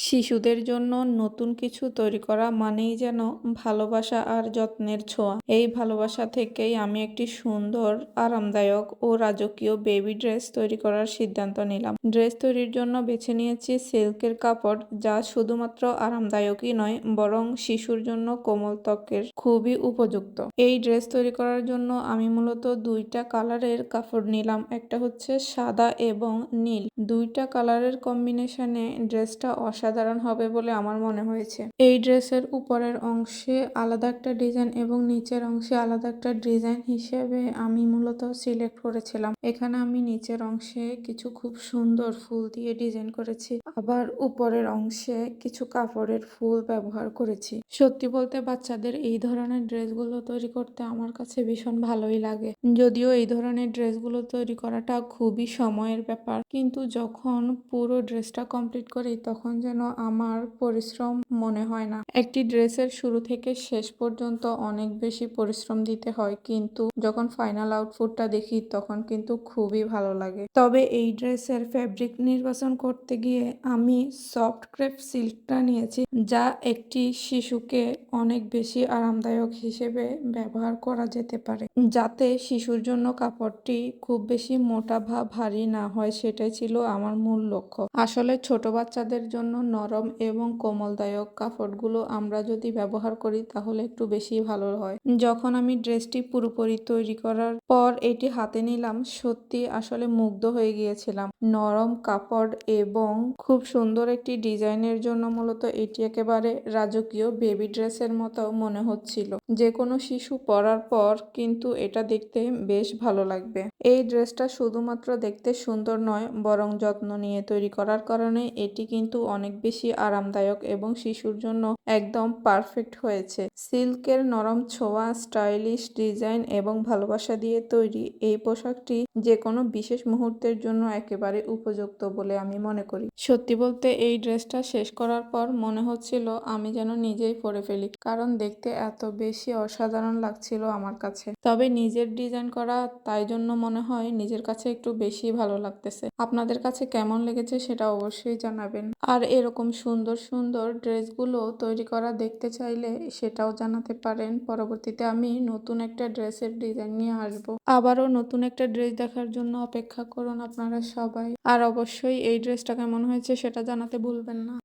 শিশুদের জন্য নতুন কিছু তৈরি করা মানেই যেন ভালোবাসা আর যত্নের ছোঁয়া। এই ভালোবাসা থেকেই আমি একটি সুন্দর, আরামদায়ক ও রাজকীয় বেবি ড্রেস তৈরি করার সিদ্ধান্ত নিলাম। ড্রেস তৈরির জন্য বেছে নিয়েছি সিল্কের কাপড়, যা শুধুমাত্র আরামদায়কই নয়, বরং শিশুর জন্য কোমল ত্বকের খুবই উপযুক্ত। এই ড্রেস তৈরি করার জন্য আমি মূলত দুইটা কালারের কাপড় নিলাম। একটা হচ্ছে সাদা এবং নীল। দুইটা কালারের কম্বিনেশনে ড্রেসটা অসাধারণ হবে বলে আমার মনে হয়েছে। এই ড্রেসের উপরের অংশে আলাদা একটা ডিজাইন এবং নিচের অংশে আলাদা একটা ডিজাইন হিসেবে আমি মূলত সিলেক্ট করেছিলাম। এখানে আমি নিচের অংশে কিছু খুব সুন্দর ফুল দিয়ে ডিজাইন করেছি, আবার উপরের অংশে কিছু কাপড়ের ফুল ব্যবহার করেছি। সত্যি বলতে বাচ্চাদের এই ধরনের ড্রেসগুলো তৈরি করতে আমার কাছে ভীষণ ভালোই লাগে। যদিও এই ধরনের ড্রেসগুলো তৈরি করাটা খুবই সময়ের ব্যাপার, কিন্তু যখন পুরো ড্রেসটা কমপ্লিট করি তখন যেন আমার পরিশ্রম মনে হয় না। একটি ড্রেসের শুরু থেকে শেষ পর্যন্ত অনেক বেশি পরিশ্রম দিতে হয়, কিন্তু যখন ফাইনাল আউটপুটটা দেখি তখন কিন্তু খুবই ভালো লাগে। তবে এই ড্রেসের ফ্যাব্রিক নির্বাচন করতে গিয়ে আমি সফট ক্রেপ সিল্কটা নিয়েছি, যা একটি শিশুকে অনেক বেশি আরামদায়ক হিসেবে ব্যবহার করা যেতে পারে, যাতে শিশুর জন্য কাপড়টি খুব বেশি মোটা বা ভারী না হয়, সেটাই ছিল আমার মূল লক্ষ্য। আসলে ছোট বাচ্চাদের জন্য নরম এবং কোমলদায়ক কাপড়গুলো আমরা যদি ব্যবহার করি তাহলে একটু বেশি ভালো হয়। যখন আমি ড্রেসটি পুরোপুরি তৈরি করার পর এটি হাতে নিলাম, সত্যি আসলে মুগ্ধ হয়ে গিয়েছিলাম। নরম কাপড় এবং খুব সুন্দর একটি ডিজাইনের জন্য মূলত এটি একেবারে রাজকীয় বেবি ড্রেসের মতো মনে হচ্ছিল। যে কোনো শিশু পরার পর কিন্তু এটা দেখতে বেশ ভালো লাগবে। এই ড্রেসটা শুধুমাত্র দেখতে সুন্দর নয়, বরং যত্ন নিয়ে তৈরি করার কারণে এটি কিন্তু অনেক বেশি আরামদায়ক এবং শিশুর জন্য একদম পারফেক্ট হয়েছে। সিল্কের নরম ছোঁয়া, স্টাইলিশ ডিজাইন এবং ভালোবাসা দিয়ে তৈরি এই পোশাকটি যে কোনো বিশেষ মুহূর্তের জন্য একেবারে উপযুক্ত বলে আমি মনে করি। সত্যি বলতে এই ড্রেসটা শেষ করার পর মনে হচ্ছিল আমি যেন নিজেই পরে ফেলি, কারণ দেখতে এত বেশি অসাধারণ লাগছিল আমার কাছে। তবে নিজের ডিজাইন করা, তাই জন্য মনে হয় নিজের কাছে একটু বেশি ভালো লাগতেছে। আপনাদের কাছে কেমন লেগেছে সেটা অবশ্যই জানাবেন। আর এরকম সুন্দর সুন্দর ড্রেসগুলো তৈরি করা দেখতে চাইলে সেটাও জানাতে পারেন। পরবর্তীতে আমি নতুন একটা ড্রেসের ডিজাইন নিয়ে আসবো। আবারও নতুন একটা ড্রেস দেখার জন্য অপেক্ষা করুন আপনারা সবাই। আর অবশ্যই এই ড্রেসটা কেমন হয়েছে সেটা জানাতে ভুলবেন না।